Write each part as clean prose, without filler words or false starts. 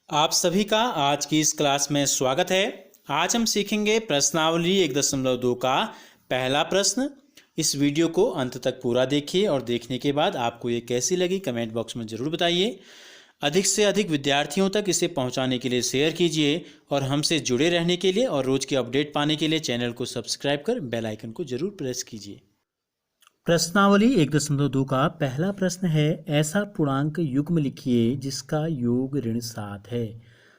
आप सभी का आज की इस क्लास में स्वागत है। आज हम सीखेंगे प्रश्नावली 1.2 का पहला प्रश्न। इस वीडियो को अंत तक पूरा देखिए और देखने के बाद आपको ये कैसी लगी कमेंट बॉक्स में ज़रूर बताइए। अधिक से अधिक विद्यार्थियों तक इसे पहुंचाने के लिए शेयर कीजिए और हमसे जुड़े रहने के लिए और रोज़ की अपडेट पाने के लिए चैनल को सब्सक्राइब कर बेल आइकन को ज़रूर प्रेस कीजिए। प्रश्नावली 1.2 का पहला प्रश्न है, ऐसा पूर्णांक युग्म लिखिए जिसका योग ऋण 7 है।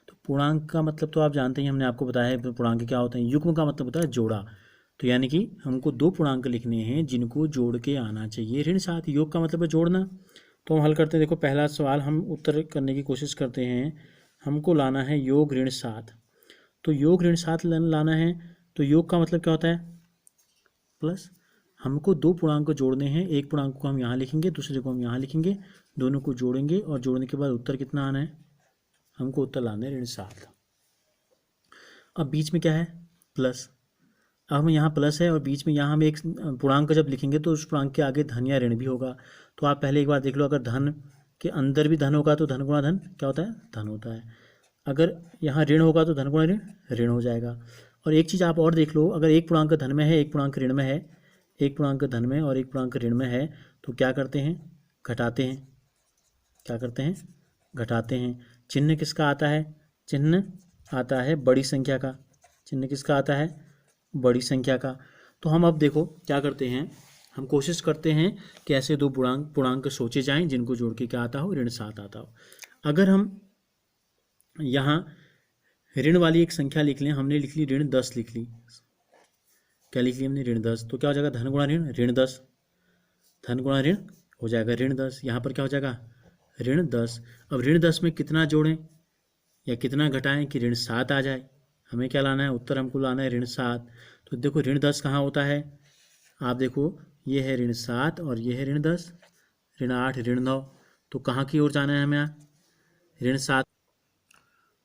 तो पूर्णांक का मतलब तो आप जानते हैं, हमने आपको बताया है पूर्णांक क्या होते हैं। युग्म का मतलब होता है जोड़ा। तो यानी कि हमको दो पूर्णांक लिखने हैं जिनको जोड़ के आना चाहिए ऋण 7। योग का मतलब है जोड़ना। तो हम हल करते हैं। देखो पहला सवाल हम उत्तर करने की कोशिश करते हैं। हमको लाना है योग ऋण 7। तो योग ऋण 7 लाना है। तो योग का मतलब क्या होता है? प्लस। हमको दो पूर्णांक को जोड़ने हैं। एक पूर्णांक को हम यहाँ लिखेंगे, दूसरे को हम यहाँ लिखेंगे। दोनों को जोड़ेंगे और जोड़ने के बाद उत्तर कितना आना है? हमको उत्तर लाना है ऋण 7। अब बीच में क्या है? प्लस। अब हम यहाँ प्लस है और बीच में यहाँ हम एक पूर्णांक जब लिखेंगे तो उस पूर्णांक के आगे धन या ऋण भी होगा। तो आप पहले एक बार देख लो, अगर धन के अंदर भी धन होगा तो धन गुणा धन क्या होता है? धन होता है। अगर यहाँ ऋण होगा तो धन गुणा ऋण ऋण हो जाएगा। और एक चीज़ आप और देख लो, अगर एक पूर्णांक धन में है, एक पूर्णांक ऋण में है, एक पूर्णांक धन में और एक पूर्णांक ऋण में है, तो क्या करते हैं? घटाते हैं। क्या करते हैं? घटाते हैं। चिन्ह किसका आता है? चिन्ह आता है बड़ी संख्या का। चिन्ह किसका आता है? बड़ी संख्या का। तो हम अब देखो क्या करते हैं, हम कोशिश करते हैं कि ऐसे दो पूर्णांक सोचे जाएं जिनको जोड़ के क्या आता हो? ऋण 7 आता हो। अगर हम यहाँ ऋण वाली एक संख्या लिख लें, हमने लिख ली ऋण 10 लिख ली। क्या लिख लिया हमने? ऋण 10। तो क्या हो जाएगा? धन गुणा ऋण ऋण 10। धन गुणा ऋण हो जाएगा ऋण 10। यहाँ पर क्या हो जाएगा? ऋण 10। अब ऋण 10 में कितना जोड़ें या कितना घटाएं कि ऋण 7 आ जाए? हमें क्या लाना है? उत्तर हमको लाना है ऋण 7। तो देखो ऋण 10 कहाँ होता है? आप देखो, ये है ऋण 7 और ये है ऋण 10, ऋण 8, ऋण 9। तो कहाँ की ओर जाना है हमें? ऋण 7।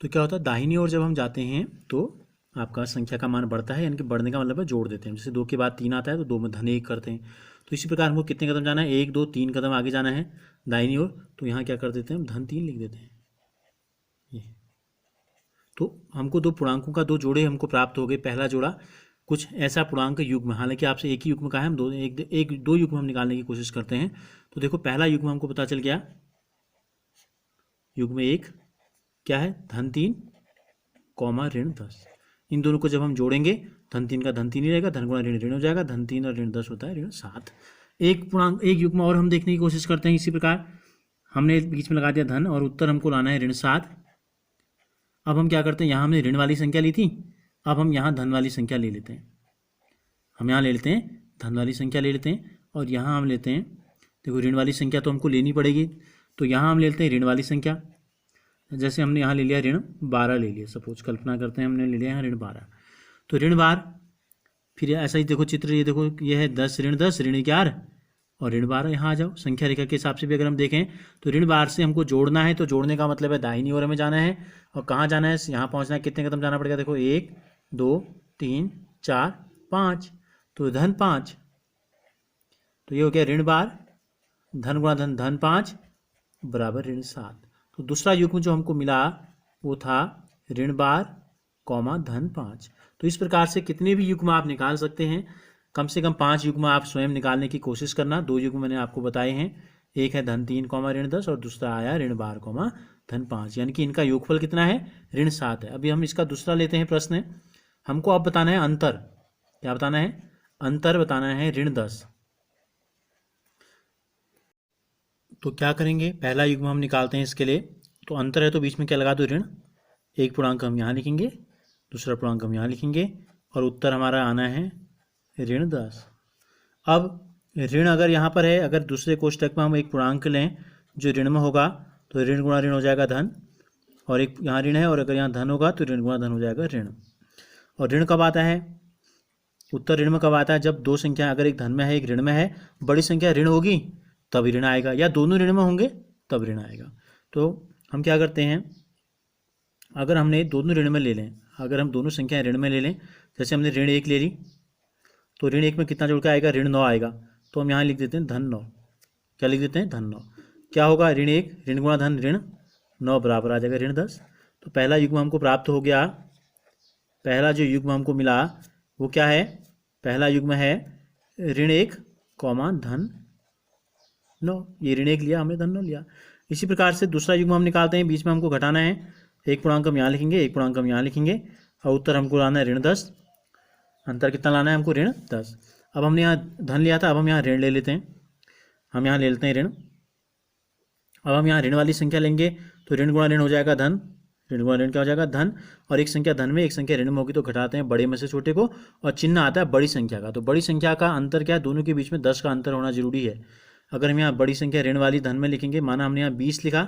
तो क्या होता है? दाहिनी ओर जब हम जाते हैं तो आपका संख्या का मान बढ़ता है, यानी कि बढ़ने का मतलब है जोड़ देते हैं। जैसे 2 के बाद 3 आता है तो 2 में धन 1 करते हैं। तो इसी प्रकार हमको कितने कदम जाना है? 1 2 3 कदम आगे जाना है दाहिनी ओर। तो यहाँ क्या कर देते हैं? हम धन 3 लिख देते हैं। ये तो हमको दो पूर्णांकों का दो जोड़े हमको प्राप्त हो गए। पहला जोड़ा कुछ ऐसा पूर्णांक युग्म, हालांकि आपसे एक ही युग्म का है, हम दो युग्म हम निकालने की कोशिश करते हैं। तो देखो पहला युग्म हमको पता चल गया, युग्म 1 क्या है? धन 3 कॉमा ऋण 10। इन दोनों को जब हम जोड़ेंगे, धन 3 का धन 3 ही रहेगा, धन गुणा ऋण ऋण हो जाएगा। धन 3 और ऋण 10 होता है ऋण 7। एक पूर्णांक एक युग्म और हम देखने की कोशिश करते हैं। इसी प्रकार हमने बीच में लगा दिया धन और उत्तर हमको लाना है ऋण 7। अब हम क्या करते हैं, यहाँ हमने ऋण वाली संख्या ली थी, अब हम यहाँ धन वाली संख्या ले लेते हैं। हम यहाँ ले लेते हैं धन वाली संख्या ले लेते हैं और यहाँ हम लेते हैं, देखो ऋण वाली संख्या तो हमको लेनी पड़ेगी। तो यहाँ हम लेते हैं ऋण वाली संख्या। जैसे हमने यहाँ ले लिया ऋण 12 ले लिया, सपोज कल्पना करते हैं हमने ले लिया यहाँ ऋण 12। तो ऋण 12, फिर ऐसा ही देखो चित्र, ये देखो ये है 10 ऋण 10 ऋण 11 और ऋण 12। यहाँ आ जाओ, संख्या रेखा के हिसाब से भी अगर हम देखें तो ऋण 12 से हमको जोड़ना है। तो जोड़ने का मतलब है दाहिनी ओर हमें जाना है। और कहाँ जाना है? यहाँ पहुँचना है। कितने कदम जाना पड़ेगा? देखो 1 2 3 4 5। तो धन 5। तो ये हो गया ऋण 12, धन गुणा धन धन 5 बराबर ऋण 7। तो दूसरा युग्म जो हमको मिला वो था ऋण 12 कॉमा धन 5। तो इस प्रकार से कितने भी युग्म आप निकाल सकते हैं। कम से कम 5 युग्म आप स्वयं निकालने की कोशिश करना। 2 युग्म मैंने आपको बताए हैं, एक है धन 3 कॉमा ऋण 10 और दूसरा आया ऋण 12 कॉमा धन 5, यानी कि इनका योगफल कितना है? ऋण 7 है। अभी हम इसका दूसरा लेते हैं प्रश्न। हमको अब बताना है अंतर। क्या बताना है? अंतर बताना है ऋण 10। तो क्या करेंगे? पहला युग्म हम निकालते हैं इसके लिए। तो अंतर है तो बीच में क्या लगा दो? ऋण। एक पूर्णांक हम यहाँ लिखेंगे, दूसरा पूर्णांक हम यहाँ लिखेंगे और उत्तर हमारा आना है ऋण 10। अब ऋण अगर यहाँ पर है, अगर दूसरे कोष्टक में हम एक पूर्णांक लें जो ऋण में होगा तो ऋण गुणा ऋण हो जाएगा धन, और एक यहाँ ऋण है और अगर यहाँ धन होगा तो ऋण गुणा धन हो जाएगा ऋण। और ऋण कब आता है? उत्तर ऋण में कब आता है? जब दो संख्या, अगर एक धन में है एक ऋण में है, बड़ी संख्या ऋण होगी तब ऋण आएगा, या दोनों ऋण में होंगे तब ऋण आएगा। तो हम क्या करते हैं, अगर हमने दोनों ऋण में ले लें, अगर हम दोनों संख्याएं ऋण में ले लें, जैसे हमने ऋण 1 ले ली तो ऋण 1 में कितना जोड़ के आएगा? ऋण 9 आएगा। तो हम यहाँ लिख देते हैं धन 9। क्या लिख देते हैं? धन 9। क्या होगा? ऋण 1 ऋण गुणा धन ऋण 9 बराबर आ जाएगा ऋण 10। तो पहला युग्म हमको प्राप्त हो गया। पहला जो युग्म हमको मिला वो क्या है? पहला युग्म है ऋण 1 कॉमा धन 9। ये ऋण 1 लिया हमने, धन 9 लिया। इसी प्रकार से दूसरा युग्म हम निकालते हैं। बीच में हमको घटाना है, एक पूर्णांक हम यहाँ लिखेंगे, एक पूर्णांक हम यहाँ लिखेंगे और उत्तर हमको लाना है ऋण 10। अंतर कितना लाना है हमको? ऋण 10। अब हमने यहाँ धन लिया था, अब हम यहाँ ऋण ले लेते हैं। हम यहाँ ले लेते हैं ऋण। अब हम यहाँ ऋण वाली संख्या लेंगे तो ऋण गुणा ऋण हो जाएगा धन, ऋण गुणा ऋण क्या हो जाएगा? धन। और एक संख्या धन में एक संख्या ऋण में होगी तो घटाते हैं बड़े में से छोटे को, और चिन्ह आता है बड़ी संख्या का। तो बड़ी संख्या का अंतर क्या है? दोनों के बीच में 10 का अंतर होना जरूरी है। अगर हम यहाँ बड़ी संख्या ऋण वाली धन में लिखेंगे, माना हमने यहाँ 20 लिखा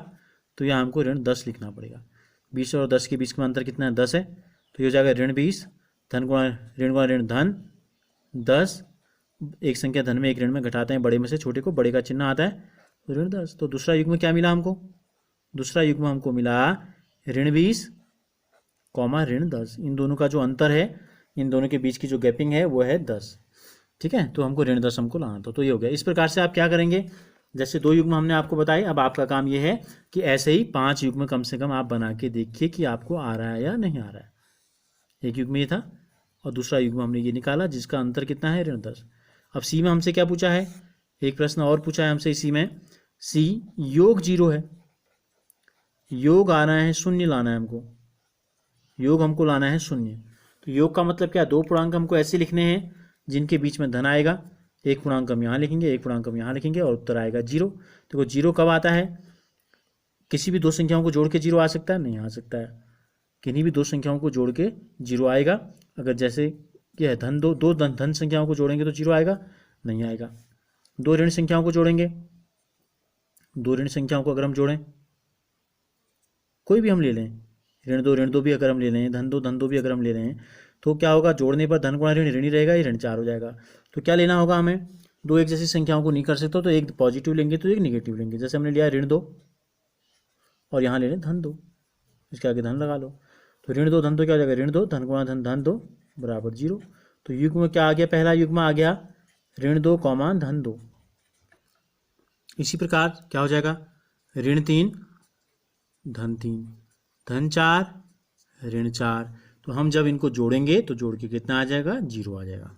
तो यहाँ हमको ऋण 10 लिखना पड़ेगा। 20 और 10 के बीच में अंतर कितना है? 10 है। तो ये हो जाएगा ऋण 20, धन गुणा ऋण धन 10। एक संख्या धन में एक ऋण में घटाते हैं बड़े में से छोटे को, बड़े का चिन्ह आता है तो ऋण 10। तो दूसरा युग्म क्या मिला हमको? दूसरा युग्म हमको मिला ऋण 20 कॉमा ऋण 10। इन दोनों का जो अंतर है, इन दोनों के बीच की जो गैपिंग है वो है 10। ठीक है, तो हमको ऋण 10 हमको लाना था। तो ये हो गया। इस प्रकार से आप क्या करेंगे? जैसे 2 युग्म हमने आपको बताए, अब आपका काम ये है कि ऐसे ही 5 युग्म कम से कम आप बना के देखिए कि आपको आ रहा है या नहीं आ रहा है। एक युग्म ये था और दूसरा युग्म हमने ये निकाला जिसका अंतर कितना है? ऋण 10। अब सी में हमसे क्या पूछा है? एक प्रश्न और पूछा है हमसे इसी में। सी योग 0 है, योग आना है 0 लाना है हमको, योग हमको लाना है 0। तो योग का मतलब क्या? 2 पूर्णांक हमको ऐसे लिखने हैं जिनके बीच में धन आएगा। एक पूर्णांक हम यहाँ लिखेंगे, एक पूर्णांक हम यहाँ लिखेंगे और उत्तर आएगा 0। देखो 0 कब आता है? किसी भी 2 संख्याओं को जोड़ के 0 आ सकता है? नहीं आ सकता है। किन्हीं भी 2 संख्याओं को जोड़ के 0 आएगा। अगर जैसे क्या है धन 2 धन संख्याओं को जोड़ेंगे तो 0 आएगा? नहीं आएगा। 2 ऋण संख्याओं को जोड़ेंगे, 2 ऋण संख्याओं को अगर हम जोड़ें, कोई भी हम ले लें, ऋण 2 भी अगर हम ले लें, धन 2 भी अगर हम ले रहे हैं, तो क्या होगा? जोड़ने पर धन गुणा ऋण ऋण ही रहेगा, ये ऋण 4 हो जाएगा। तो क्या लेना होगा हमें? 2 एक जैसी संख्याओं को नहीं कर सकते तो एक पॉजिटिव लेंगे तो एक निगेटिव लेंगे। जैसे हमने लिया ऋण 2 और यहाँ ले लें धन 2, इसके आगे धन लगा लो। तो ऋण 2 धन 2 क्या हो जाएगा? ऋण 2 धन गुणा धन 2 बराबर 0। तो युग्म क्या आ गया? पहला युग्म आ गया ऋण 2 कॉमा धन 2। इसी प्रकार क्या हो जाएगा? ऋण 3 धन 3 धन 4 ऋण 4। तो हम जब इनको जोड़ेंगे तो जोड़ के कितना आ जाएगा? 0 आ जाएगा।